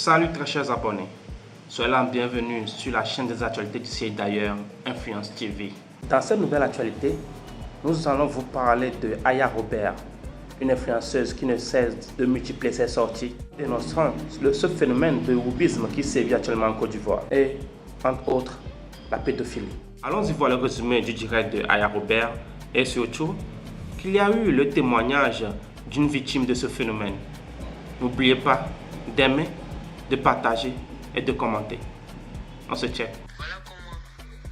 Salut très chers abonnés, soyez la bienvenue sur la chaîne des actualités du site d'ailleurs Influence TV. Dans cette nouvelle actualité, nous allons vous parler de Aya Robert, une influenceuse qui ne cesse de multiplier ses sorties, dénonçant ce phénomène de wokisme qui sévit actuellement en Côte d'Ivoire et, entre autres, la pédophilie. Allons-y voir le résumé du direct de Aya Robert et surtout qu'il y a eu le témoignage d'une victime de ce phénomène. N'oubliez pas d'aimer, de partager et de commenter. On se check. Voilà comment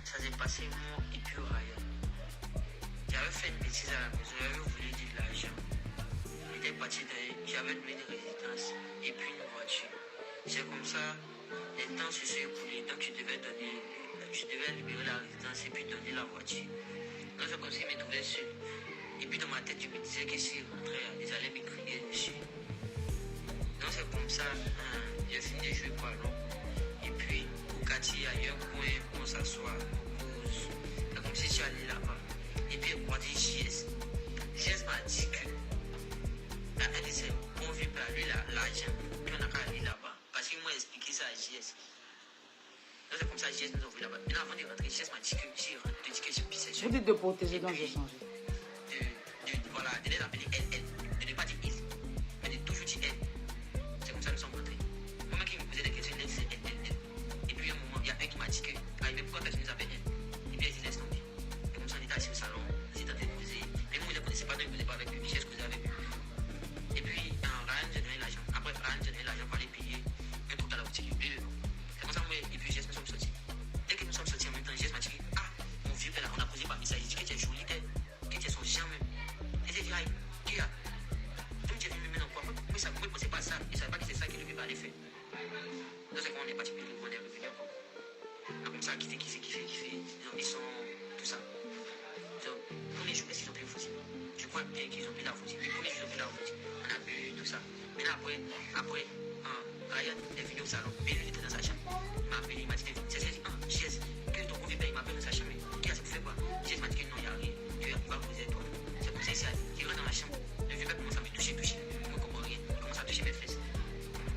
ça s'est passé moi et puis Ryan. J'avais fait une bêtise à la maison, j'avais voulu de l'argent. J'étais parti j'avais donné une résidence et puis une voiture. C'est comme ça, les temps se sont écoulés, donc je devais libérer la résidence et puis donner la voiture. Donc c'est comme si je me trouvais seul. Et puis dans ma tête, je me disais que si je rentrais, ils allaient me crier dessus. Donc c'est comme ça, j'ai fini de jouer ballon. Et puis, au quartier, il y a un coin où on s'assoit, on cause. C'est comme si je suis allé là-bas. Et puis, on dit JS. JS m'a dit que, elle dit c'est bon vu par lui l'argent. Puis on n'a qu'à aller là-bas. Parce qu'il m'a expliqué ça à JS. Donc c'est comme ça, JS nous a vu là-bas. Maintenant, avant de rentrer, JS m'a dit que j'ai rentré, dit que j'ai pissé sur. Vous dites de protéger, donc j'ai changé. Voilà, de les appeler elle. De ne pas dire il. Mais de toujours dire elle. C'est comme ça nous sommes rentrés. Moi qui me posais des questions, il disait elle. Et puis à un moment, il y a un qui m'a dit que, mais pourquoi personne nous appelle elle? Et puis elle dit laisse tomber. Et comme ça on était assis au salon, on était en train de causer. Mais moi je ne connaissais pas, donc je ne causais pas avec lui, j'ai causé avec lui. Et puis Ryan j'ai donné l'argent. Après Ryan j'ai donné l'argent pour aller payer un truc à la boutique. C'est comme ça moi et puis Jess nous sommes sortis. Dès que nous sommes sortis en même temps, Jess m'a dit que mon vieux père là, on a posé par message, il dit que tu es jolie, que tu es son chien même. Et j'ai dit qui a? Donc j'ai vu maintenant quoi? Moi ça ne me posait pas ça, je ne savais pas que c'est ça que le bébé allait faire. Donc c'est quand on est parti, on est revenu encore. Comme ça, qui fait, ils sont tout ça. Donc, pour les jours, ils ont pris le fusil. Je crois bien qu'ils ont pris la fusil. Puis pour les jours, ils ont pris la fusil. On a bu tout ça. Maintenant après, Ryan est venu au salon. Puis il était dans sa chambre. Il m'a appelé, il m'a dit, JS, que ton convive, il m'appelle dans sa chambre. Qui a fait quoi? JS m'a dit que non, il n'y a rien. Tu vas poser toi. C'est pour ça qu'il rentre dans la chambre. Le vieux père commence à me toucher. Je ne comprends rien. Il commence à toucher mes fesses.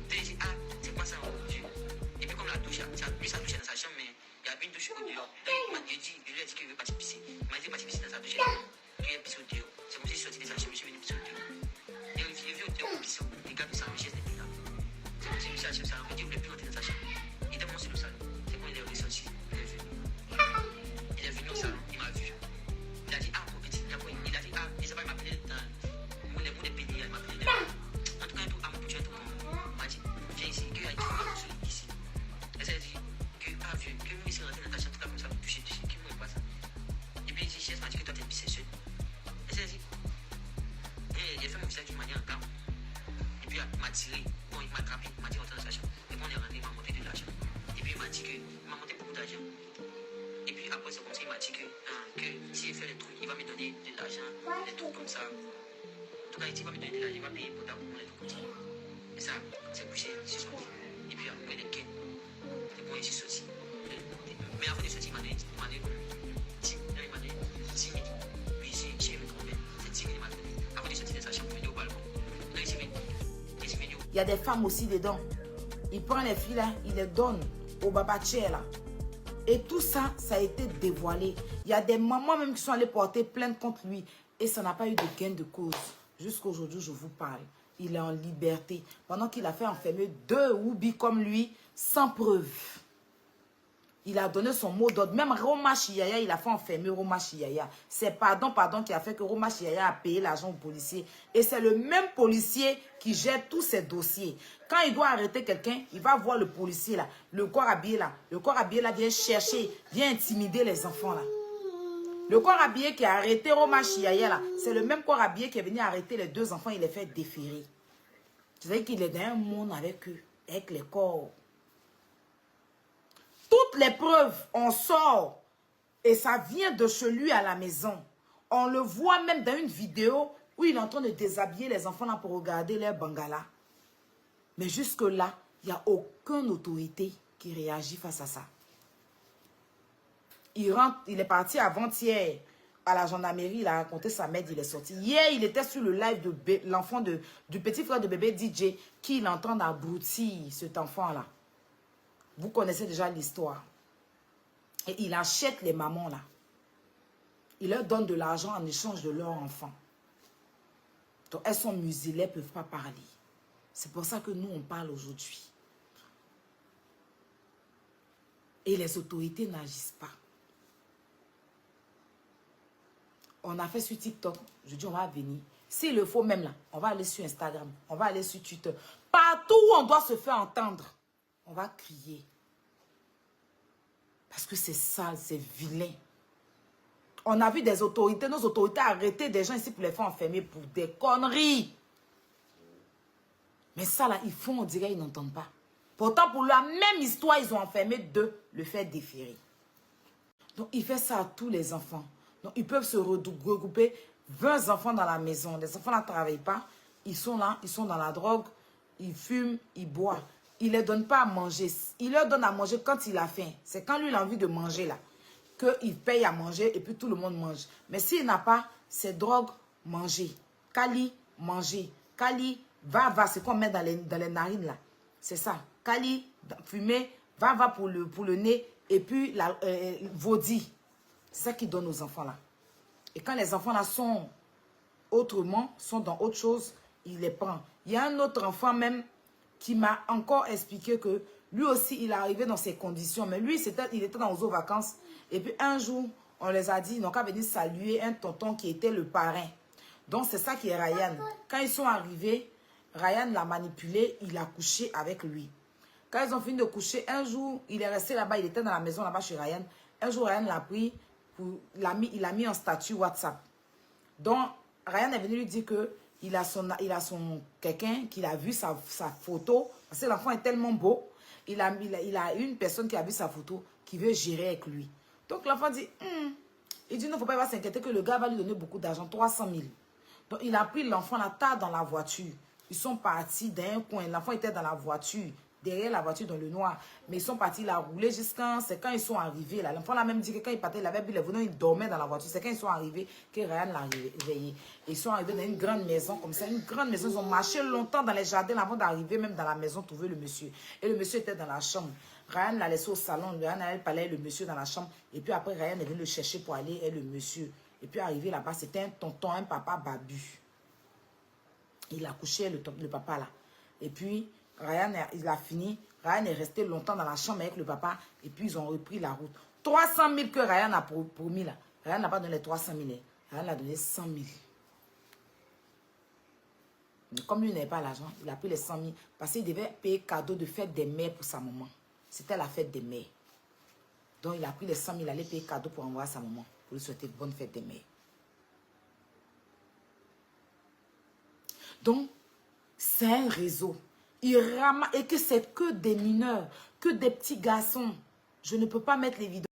Puis il dit, c'est quoi ça? Et puis comme la douche, lui ça touché dans sa chambre, mais il y a une douche au dehors. Donc je lui ai dit qu'il veut partir pisser. Il m'a dit partir pisser dans sa douche. Il veut pisser au dehors. C'est comme si je suis sorti de sa chambre, je suis venu pisser au dehors. Et il vient au dehors pour pisser. Les gars, ça chaise n'est plus là. C'est comme si je suis à la chambre, il voulait plus rentrer dans sa chambre. Il était monté sur le salon. C'est quand il est ressorti, il est venu. Il est venu au salon, il m'a vu. Il a dit mon petit, il a dit il s'est pas m'appeler dans mon pays, il m'a appelé dans. En tout cas, mon petit, il m'a dit viens ici, qu'il y a une ici. Elle s'est dit que vieux, que nous ici rentrer dans ta chambre, comme ça, toucher, qui ne voulait pas ça. Et puis, JS m'a dit que toi, t'es pissé seul. Elle s'est dit, il a fait mon visage d'une manière en gamme. Et puis, il m'a tiré, il m'a attrapé, il m'a dit rentrer dans sa chambre. Et puis, on est rentré, il m'a monté de l'argent. Et puis, il m'a dit que, il m'a monté beaucoup d'argent. Et puis, après, c'est comme ça, il m'a dit que s'il fait les trucs, il va me donner de l'argent, des trucs comme ça. En tout cas, il va me donner de l'argent, il va payer pour ta pour les trucs comme ça. Et ça, c'est couché, c'est sorti. Et puis, après, les quêtes. C'est bon, je suis sorti. Mais avant de sortir, il m'a donné 10 minutes. Puis j'ai me trompé. C'est 10 minutes, il m'a donné. Avant de sortir de sa chambre, il est au balcon. Donc, il est venu. Il y a des femmes aussi dedans. Il prend les filles là, il les donne au babatier là. Et tout ça, ça a été dévoilé. Il y a des mamans même qui sont allées porter plainte contre lui. Et ça n'a pas eu de gain de cause. Jusqu'aujourd'hui, je vous parle. Il est en liberté. Pendant qu'il a fait enfermer 2 Woubi comme lui, sans preuve. Il a donné son mot d'ordre. Même Roma Chiaya, il a fait enfermer Roma Chiaya. C'est pardon qui a fait que Roma Chiaya a payé l'argent au policier. Et c'est le même policier qui gère tous ces dossiers. Quand il doit arrêter quelqu'un, il va voir le policier là, le corps habillé là. Le corps habillé là vient chercher, vient intimider les enfants là. Le corps habillé qui a arrêté Roma Chiaya là, c'est le même corps habillé qui est venu arrêter les 2 enfants, il les fait déférer. C'est-à-dire qu'il est dans un monde avec eux, avec les corps. Toutes les preuves, on sort. Et ça vient de chez lui à la maison. On le voit même dans une vidéo où il est en train de déshabiller les enfants là pour regarder leur bangala. Mais jusque-là, il n'y a aucune autorité qui réagit face à ça. Il est parti avant-hier à la gendarmerie, il a raconté sa mère, il est sorti. Hier, il était sur le live de l'enfant du petit frère de bébé DJ, qui il entend abrutir cet enfant-là. Vous connaissez déjà l'histoire. Et il achète les mamans là. Il leur donne de l'argent en échange de leur enfant. Donc elles sont muselées, elles ne peuvent pas parler. C'est pour ça que nous, on parle aujourd'hui. Et les autorités n'agissent pas. On a fait sur TikTok. Je dis, on va venir. S'il le faut même là, on va aller sur Instagram. On va aller sur Twitter. Partout où on doit se faire entendre, on va crier. Parce que c'est sale, c'est vilain. On a vu des autorités, nos autorités arrêter des gens ici pour les faire enfermer pour des conneries. Mais ça là, ils font, on dirait, ils n'entendent pas. Pourtant, pour la même histoire, ils ont enfermé deux, le fait déférer. Donc, il fait ça à tous les enfants. Donc, ils peuvent se regrouper 20 enfants dans la maison. Les enfants ne travaillent pas. Ils sont là, ils sont dans la drogue. Ils fument, ils boivent. Il ne les donne pas à manger. Il leur donne à manger quand il a faim. C'est quand lui, il a envie de manger là. Qu'il paye à manger et puis tout le monde mange. Mais s'il n'a pas, c'est drogue, manger. Kali, manger. Kali, va, c'est qu'on met dans les narines là. C'est ça. Kali, fumer, va pour le nez. Et puis, vaudi. C'est ça qu'il donne aux enfants là. Et quand les enfants là sont autrement, sont dans autre chose, il les prend. Il y a un autre enfant même qui m'a encore expliqué que lui aussi, il est arrivé dans ces conditions. Mais lui, il était dans aux vacances. Et puis un jour, on les a dit, ils n'ont qu'à venir saluer un tonton qui était le parrain. Donc c'est ça qui est Ryan. Quand ils sont arrivés, Ryan l'a manipulé, il a couché avec lui. Quand ils ont fini de coucher, un jour, il est resté là-bas, il était dans la maison là-bas chez Ryan. Un jour, Ryan l'a pris, il a mis en statut WhatsApp. Donc, Ryan est venu lui dire que il a son quelqu'un qui a vu sa photo, parce que l'enfant est tellement beau, il a une personne qui a vu sa photo, qui veut gérer avec lui. Donc, l'enfant dit, il dit, non, il ne faut pas s'inquiéter que le gars va lui donner beaucoup d'argent, 300 000. Donc, il a pris l'enfant là, tard dans la voiture. Ils sont partis d'un coin. L'enfant était dans la voiture, derrière la voiture dans le noir. Mais ils sont partis là, rouler jusqu'à... C'est quand ils sont arrivés là. L'enfant l'a même dit que quand il partait, il avait bu les venons, il dormait dans la voiture. C'est quand ils sont arrivés que Ryan l'a réveillé. Ils sont arrivés dans une grande maison comme ça. Une grande maison. Ils ont marché longtemps dans les jardins avant d'arriver même dans la maison, trouver le monsieur. Et le monsieur était dans la chambre. Ryan l'a laissé au salon. Ryan allait parler le monsieur dans la chambre. Et puis après, Ryan est venu le chercher pour aller et le monsieur. Et puis arrivé là-bas, c'était un tonton, un papa babu. Il a couché le papa là. Et puis, Ryan, il a fini. Ryan est resté longtemps dans la chambre avec le papa. Et puis, ils ont repris la route. 300 000 que Ryan a promis là. Ryan n'a pas donné les 300 000. Ryan a donné 100 000. Mais comme lui n'avait pas l'argent, il a pris les 100 000. Parce qu'il devait payer cadeau de fête des mères pour sa maman. C'était la fête des mères. Donc, il a pris les 100 000, il allait payer cadeau pour envoyer à sa maman. Pour lui souhaiter bonne fête des mères. Donc, c'est un réseau. Et que c'est que des mineurs, que des petits garçons. Je ne peux pas mettre les vidéos.